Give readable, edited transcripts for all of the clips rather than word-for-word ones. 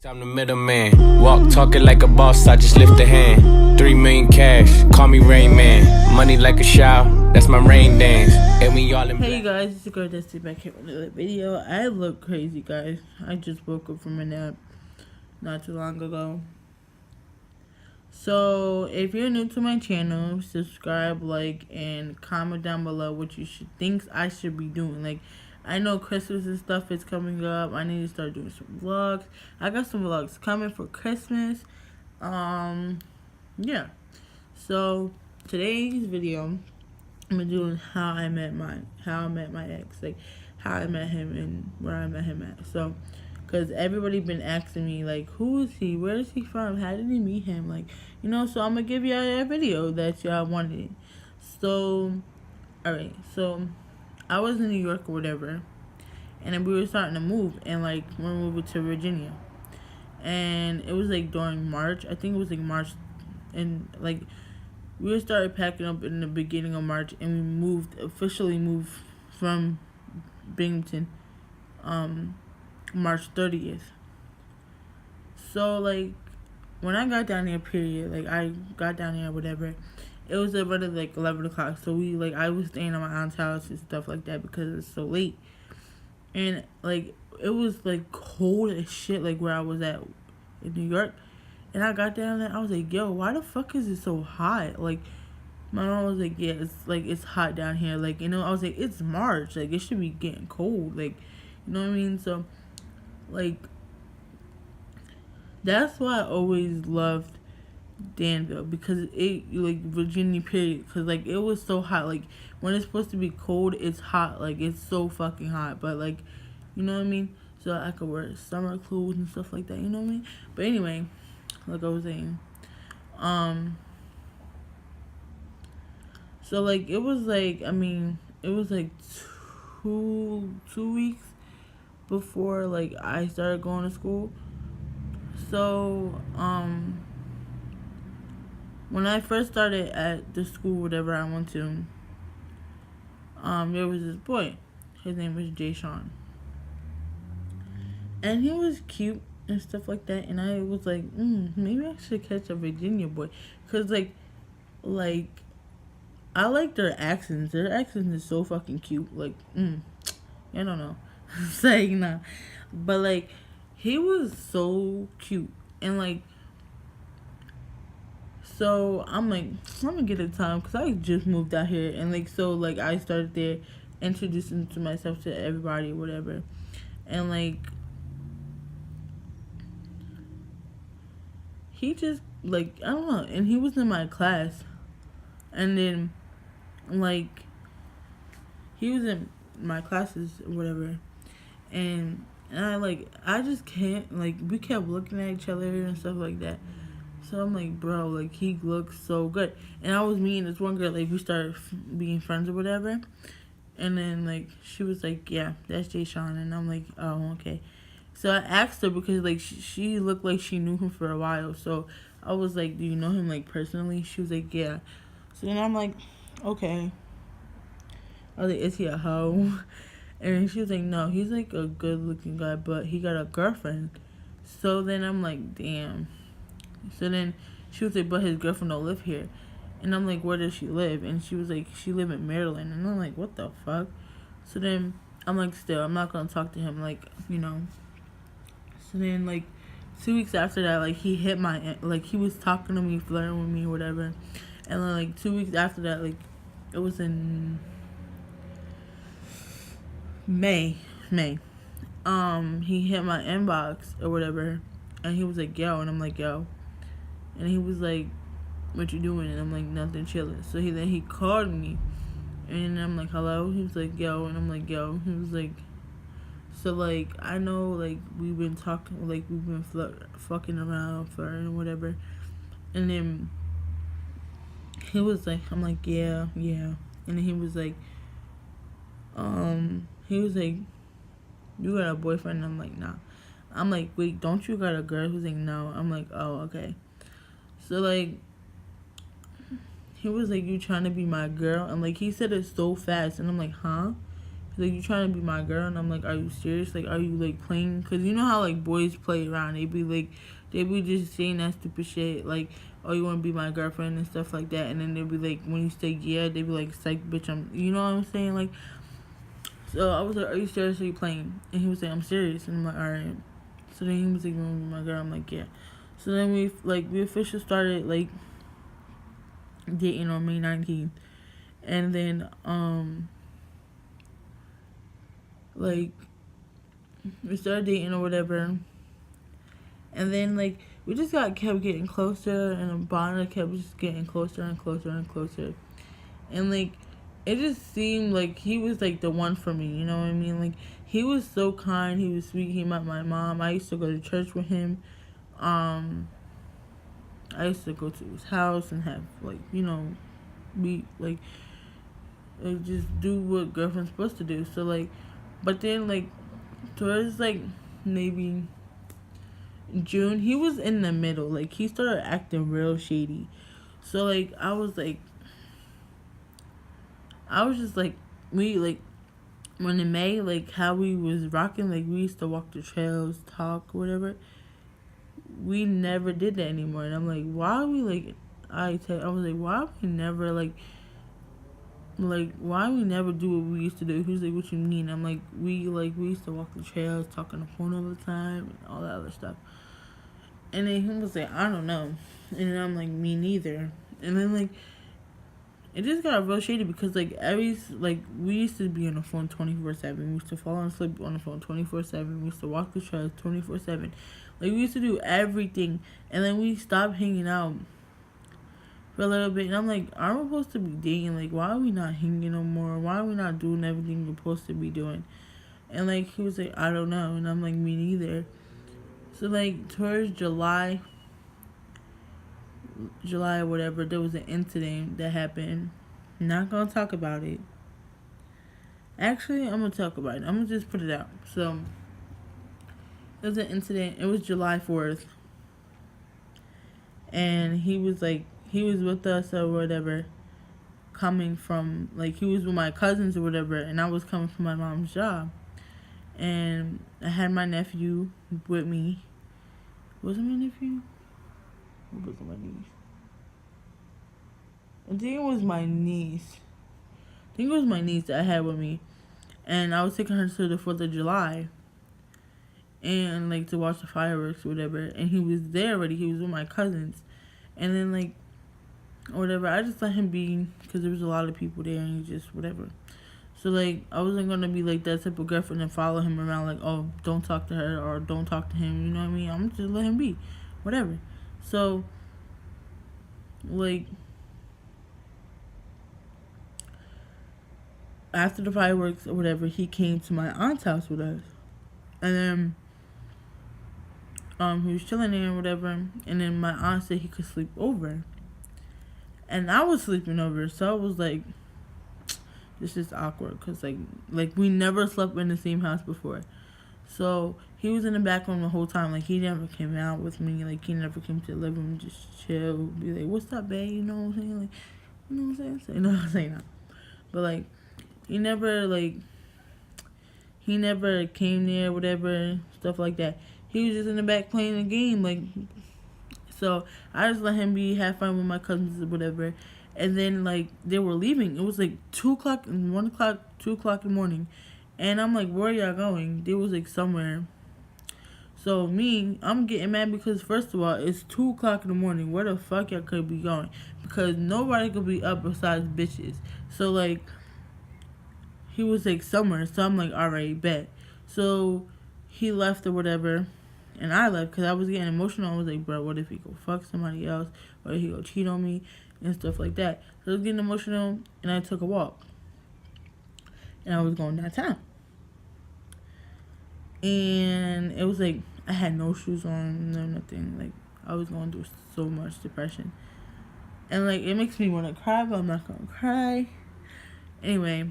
I'm the middleman. Walk talking like a boss, I just lift a hand. 3 million cash, call me Rain Man. Money like a shower, that's my rain dance. And we all in Hey you guys, it's your girl Dusty back here with another video. I look crazy, guys. I just woke up from a nap not too long ago. So if you're new to my channel, subscribe, like, and comment down below what you think I should be doing. Like, I know Christmas and stuff is coming up. I need to start doing some vlogs. I got some vlogs coming for Christmas. Yeah. So today's video, I'm doing how I met my ex, like how I met him and where I met him at. So, cause everybody been asking me like, who is he? Where is he from? How did he meet him? Like, you know. So I'm gonna give y'all a video that y'all wanted. So, alright. So, I was in New York or whatever, and then we were starting to move, and like we're moving to Virginia, and it was like during March. I think it was like March, and like we started packing up in the beginning of March, and we officially moved from Binghamton, March 30th. So like when I got down there, period, like I got down there, whatever, it was around like 11 o'clock. So I was staying at my aunt's house and stuff like that because it's so late, and like it was like cold as shit, like where I was at in New York. And I got down there, I was like, yo, why the fuck is it so hot? Like, my mom was like, yeah, it's hot down here. Like, you know, I was like, it's March. Like, it should be getting cold. Like, you know what I mean? So, like, that's why I always loved Danville. Because like, Virginia, period. Because, like, it was so hot. Like, when it's supposed to be cold, it's hot. Like, it's so fucking hot. But, like, you know what I mean? So, I could wear summer clothes and stuff like that. You know what I mean? But anyway, like I was saying, so like it was like, I mean, it was like two weeks before like I started going to school. So when I first started at the school, whatever I went to, there was this boy. His name was Jay Sean, and he was cute and stuff like that. And I was like, maybe I should catch a Virginia boy, cause like I like their accents. Their accent is so fucking cute. Like, I don't know. Saying nah. But like, he was so cute. And like, so I'm like, I'm gonna get a time because I just moved out here. And like, so like, I started there introducing to myself to everybody, whatever. And like, he just like, I don't know. And he was in my class. And then like, he was in my classes or whatever, and I just can't, like, we kept looking at each other and stuff like that. So I'm like, bro, like, he looks so good. And I was meeting this one girl, like, we started being friends or whatever, and then like she was like, yeah, that's Jay Sean. And I'm like, oh, okay. So I asked her because like she looked like she knew him for a while. So I was like, do you know him like personally? She was like, yeah. So then I'm like, okay. I was like, is he a hoe? And she was like, no, he's like a good looking guy, but he got a girlfriend. So then I'm like, damn. So then she was like, but his girlfriend don't live here. And I'm like, where does she live? And she was like, she live in Maryland. And I'm like, what the fuck? So then I'm like, still, I'm not gonna talk to him, like, you know. So then like 2 weeks after that, like, he hit my, like, he was talking to me, flirting with me, whatever. And then like 2 weeks after that, like, it was in May. He hit my inbox or whatever, and he was like, yo, and I'm like, yo. And he was like, what you doing? And I'm like, nothing, chilling. So then he called me, and I'm like, hello? He was like, yo. And I'm like, yo. He was like, so like, I know, like, we've been talking, like, we've been fucking around, flirting or whatever. And then he was like, I'm like, yeah. And then he was like, you got a boyfriend? And I'm like, nah. I'm like, wait, don't you got a girl? He was like, no. I'm like, oh, okay. So like, he was like, you trying to be my girl? And like, he said it so fast, and I'm like, huh? He's like, you trying to be my girl? And I'm like, are you serious? Like, are you, like, playing? Because you know how, like, boys play around. They be just saying that stupid shit, like, oh, you want to be my girlfriend and stuff like that. And then they be like, when you say yeah, they be like, psych, bitch, you know what I'm saying? Like, so I was like, are you seriously playing? And he was like, I'm serious. And I'm like, alright. So then he was like, you want to be my girl? I'm like, yeah. So then we officially started, like, dating on May 19th. And then, like, we started dating or whatever. And then, like, we just kept getting closer, and the bond kept just getting closer and closer and closer. And, like, it just seemed like he was, like, the one for me, you know what I mean? Like, he was so kind, he was sweet, he met my mom. I used to go to church with him. I used to go to his house and have, like, you know, be, like, just do what girlfriend's supposed to do. So, like, but then, like, towards, like, maybe June, he was in the middle. Like, he started acting real shady. So, like, I was just like, we, like, when in May, like, how we was rocking, like, we used to walk the trails, talk, whatever. We never did that anymore. And I'm like, why are we, like, I was like, why we never, like, why we never do what we used to do? He was like, what you mean? I'm like, we used to walk the trails, talk on the phone all the time, and all that other stuff. And then he was like, I don't know. And then I'm like, me neither. And then, like, it just got real shady because, like, we used to be on the phone 24/7. We used to fall asleep on the phone 24/7. We used to walk the trails 24/7. Like, we used to do everything. And then we stopped hanging out for a little bit. And I'm like, aren't we supposed to be dating? Like, why are we not hanging no more? Why are we not doing everything we're supposed to be doing? And, like, he was like, I don't know. And I'm like, me neither. So, like, towards July or whatever, there was an incident that happened. Not gonna talk about it. Actually, I'm gonna talk about it. I'm gonna just put it out. So, it was an incident. It was July 4th. And he was with us or whatever, coming from, like, he was with my cousins or whatever, and I was coming from my mom's job. And I had my nephew with me. Was it my nephew? Or was it my niece? I think it was my niece. That I had with me. And I was taking her to the 4th of July. And, like, to watch the fireworks or whatever. And he was there already. He was with my cousins. And then, like, or whatever, I just let him be. Because there was a lot of people there. And he just, whatever. So, like, I wasn't going to be, like, that type of girlfriend and follow him around, like, oh, don't talk to her or don't talk to him, you know what I mean? I'm just let him be. Whatever. So, like, after the fireworks or whatever, he came to my aunt's house with us. And then, he was chilling there or whatever. And then my aunt said he could sleep over. And I was sleeping over. So I was like, this is awkward. Because, like we never slept in the same house before. So he was in the back room the whole time. Like, he never came out with me. Like, he never came to the living room, just chill. Be like, what's up, babe? You know what I'm saying? Like, you know what I'm saying? You know what I'm saying? But, like, he never came there, whatever, stuff like that. He was just in the back playing the game, like, so I just let him have fun with my cousins or whatever. And then, like, they were leaving. It was, like, 2 o'clock, 1 o'clock, 2 o'clock in the morning. And I'm like, where are y'all going? They was, like, somewhere. So, I'm getting mad because, first of all, it's 2 o'clock in the morning. Where the fuck y'all could be going? Because nobody could be up besides bitches. So, like, he was, like, somewhere. So, I'm like, alright, bet. So, he left or whatever. And I left because I was getting emotional. I was like, bro, what if he go fuck somebody else? Or he go cheat on me? And stuff like that. So I was getting emotional. And I took a walk. And I was going downtown. And it was like, I had no shoes on, no nothing. Like, I was going through so much depression. And, like, it makes me want to cry, but I'm not going to cry. Anyway,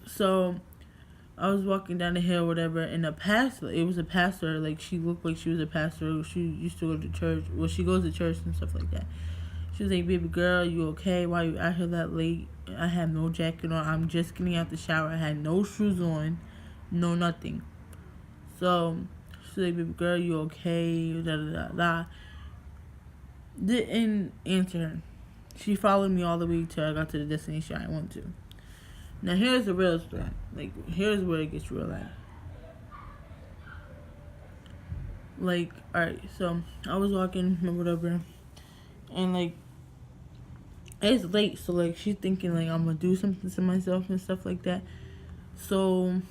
so I was walking down the hill, whatever, and it was a pastor. Like, she looked like she was a pastor. She used to go to church. Well, she goes to church and stuff like that. She was like, baby girl, you okay? Why you out here that late? I had no jacket on. I'm just getting out the shower. I had no shoes on. No nothing. So, she's like, baby girl, you okay? Da da da da. Didn't answer her. She followed me all the way till I got to the destination I went to. Now, here's the real story. Like, here's where it gets real at. Like, alright, so I was walking or whatever, and like, it's late, so like, she's thinking like I'm gonna do something to myself and stuff like that. So,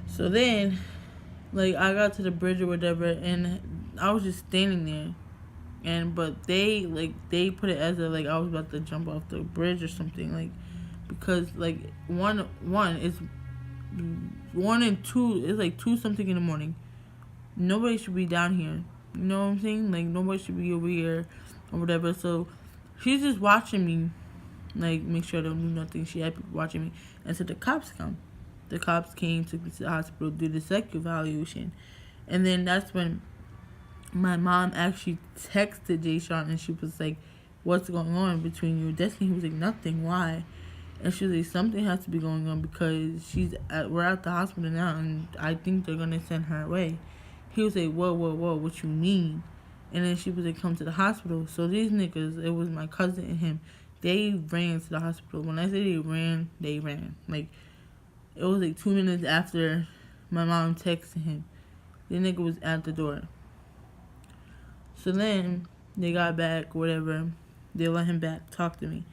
so then, like, I got to the bridge or whatever, and I was just standing there, but they put it as a, like, I was about to jump off the bridge or something, like, because like one is 1 and 2, it's like 2 something in the morning. Nobody should be down here. You know what I'm saying? Like, nobody should be over here or whatever. So she's just watching me, like, make sure I don't do nothing. She had people watching me. And so the cops come. The cops came, took me to the hospital, did the psych evaluation. And then that's when my mom actually texted Jay Sean, and she was like, what's going on between you and Destiny? He was like, nothing. Why? And she was like, something has to be going on because we're at the hospital now, and I think they're going to send her away. He was like, whoa, what you mean? And then she was like, come to the hospital. So these niggas, it was my cousin and him, they ran to the hospital. When I say they ran. Like, it was like 2 minutes after my mom texted him. The nigga was at the door. So then they got back, whatever. They let him back, talk to me.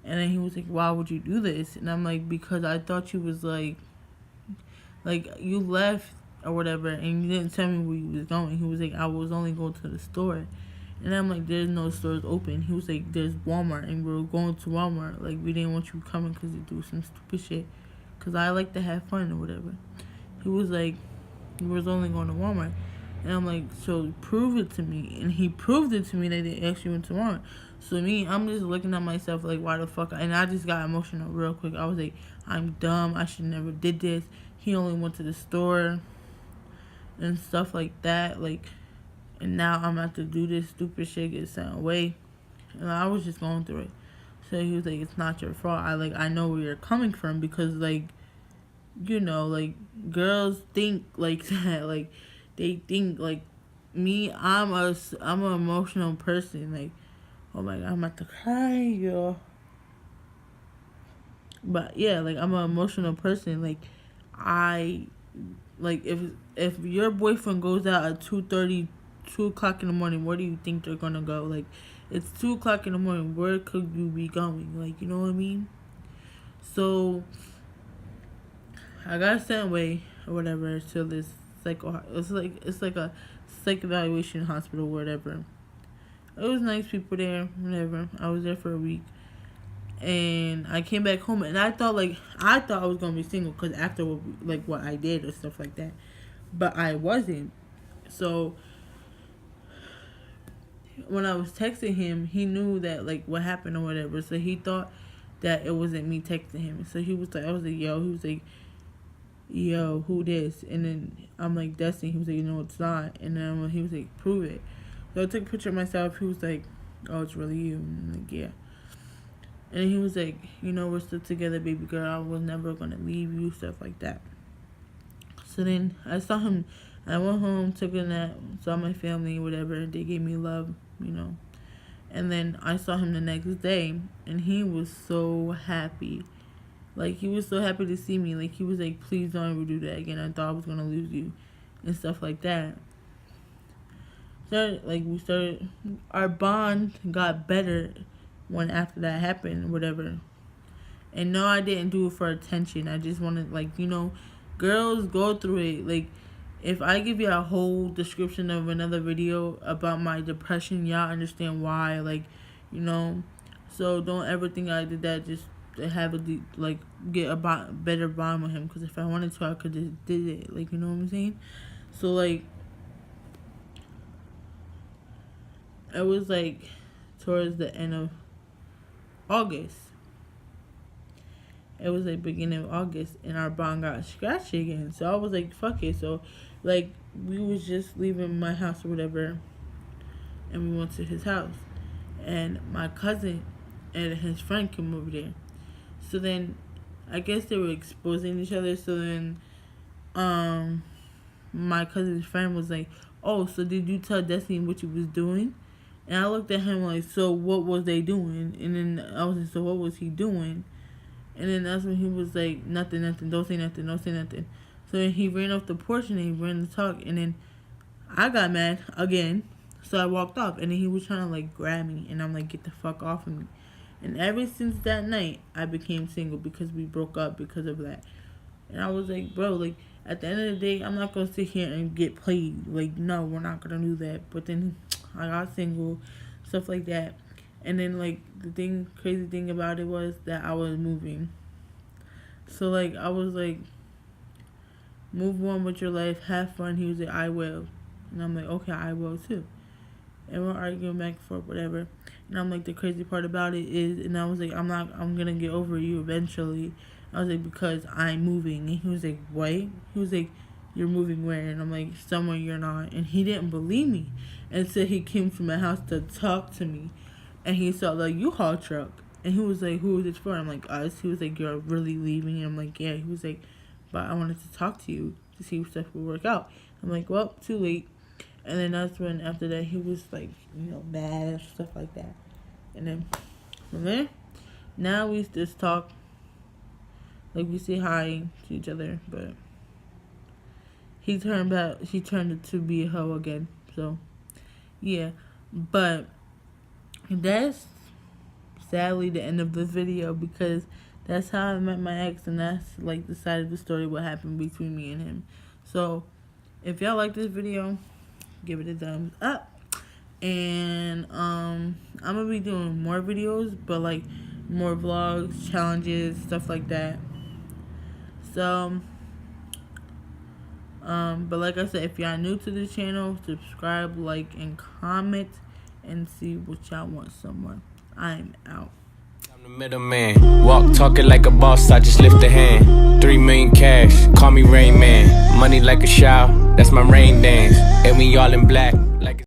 And then he was like, why would you do this? And I'm like, because I thought you was like you left or whatever, and you didn't tell me where you was going. He was like, I was only going to the store. And I'm like, there's no stores open. He was like, there's Walmart, and we were going to Walmart. Like, we didn't want you coming because you do some stupid shit. Because I like to have fun or whatever. He was like, we was only going to Walmart. And I'm like, so prove it to me. And he proved it to me that they actually went to Walmart. So me, I'm just looking at myself like, why the fuck? And I just got emotional real quick. I was like, I'm dumb. I should never did this. He only went to the store and stuff like that. Like, and now I'm about to do this stupid shit, get sent away. And I was just going through it. So he was like, it's not your fault. I know where you're coming from because, like, you know, like, girls think like that. Like, they think like me. I'm an emotional person. Like, oh my god, I'm about to cry, yo. But yeah, like, I'm an emotional person. Like, if your boyfriend goes out at 2:30, 2 o'clock in the morning, where do you think they're gonna go? Like, it's 2 o'clock in the morning. Where could you be going? Like, you know what I mean? So I got sent away or whatever to this it's like a psych evaluation hospital or whatever. It was nice people there, whatever. I was there for a week, and I came back home, and I thought I was gonna be single because after what I did or stuff like that, but I wasn't. So when I was texting him, he knew that like what happened or whatever. So he thought that it wasn't me texting him. So he was like, I was like, yo. He was like, yo, who this? And then I'm like, Destiny. He was like, you know, it's not. And then he was like, prove it. So I took a picture of myself. He was like, oh, it's really you. And I'm like, yeah. And he was like, you know, we're still together, baby girl. I was never going to leave you, stuff like that. So then I saw him. I went home, took a nap, saw my family, whatever. They gave me love, you know. And then I saw him the next day, and he was so happy. Like, he was so happy to see me. Like, he was like, please don't ever do that again. I thought I was going to lose you and stuff like that. Our bond got better when after that happened, whatever. And no, I didn't do it for attention. I just wanted, like, you know, girls go through it. Like, if I give you a whole description of another video about my depression, y'all understand why, like, you know. So don't ever think I did that just to have get a better bond with him. Because if I wanted to, I could just did it. Like, you know what I'm saying? So, like, it was, like, towards the end of August. it was like beginning of August, and our bond got scratched again. So I was like, fuck it. So like we was just leaving my house or whatever, and we went to his house, and my cousin and his friend came over there. So then I guess they were exposing each other. So then my cousin's friend was like, oh, so did you tell Destiny what you was doing? And I looked at him like, so what was they doing? And then I was like, so what was he doing? And then that's when he was like, nothing, don't say nothing. So then he ran off the porch and he ran to talk. And then I got mad again. So I walked off. And then he was trying to like grab me. And I'm like, get the fuck off of me. And ever since that night, I became single because we broke up because of that. And I was like, bro, like, at the end of the day, I'm not going to sit here and get played. Like, no, we're not going to do that. But then I got single, stuff like that. And then, like, the crazy thing about it was that I was moving. So, like, I was like, move on with your life, have fun. He was like, I will. And I'm like, okay, I will too. And we're arguing back and forth, whatever. And I'm like, the crazy part about it is, and I was like, I'm going to get over you eventually. I was like, because I'm moving. And he was like, what? He was like, you're moving where? And I'm like, somewhere you're not. And he didn't believe me. And so he came to my house to talk to me. And he saw the U-Haul truck. And he was like, who is this for? I'm like, us. He was like, you're really leaving? And I'm like, yeah. He was like, but I wanted to talk to you to see if stuff would work out. I'm like, well, too late. And then that's when, after that, he was like, mad and stuff like that. And then from there, now we just talk. Like, we say hi to each other, but he turned it to be a hoe again. So, yeah. But that's sadly the end of this video, because that's how I met my ex, and that's like the side of the story what happened between me and him. So, if y'all like this video, give it a thumbs up. And I'm gonna be doing more videos, but like more vlogs, challenges, stuff like that. So, but like I said, if y'all new to the channel, subscribe, like, and comment, and see what y'all want somewhere. I'm out. I'm the middleman. Walk talking like a boss, I just lift a hand. 3 million cash, call me Rain Man. Money like a shower, that's my rain dance. And we all in black.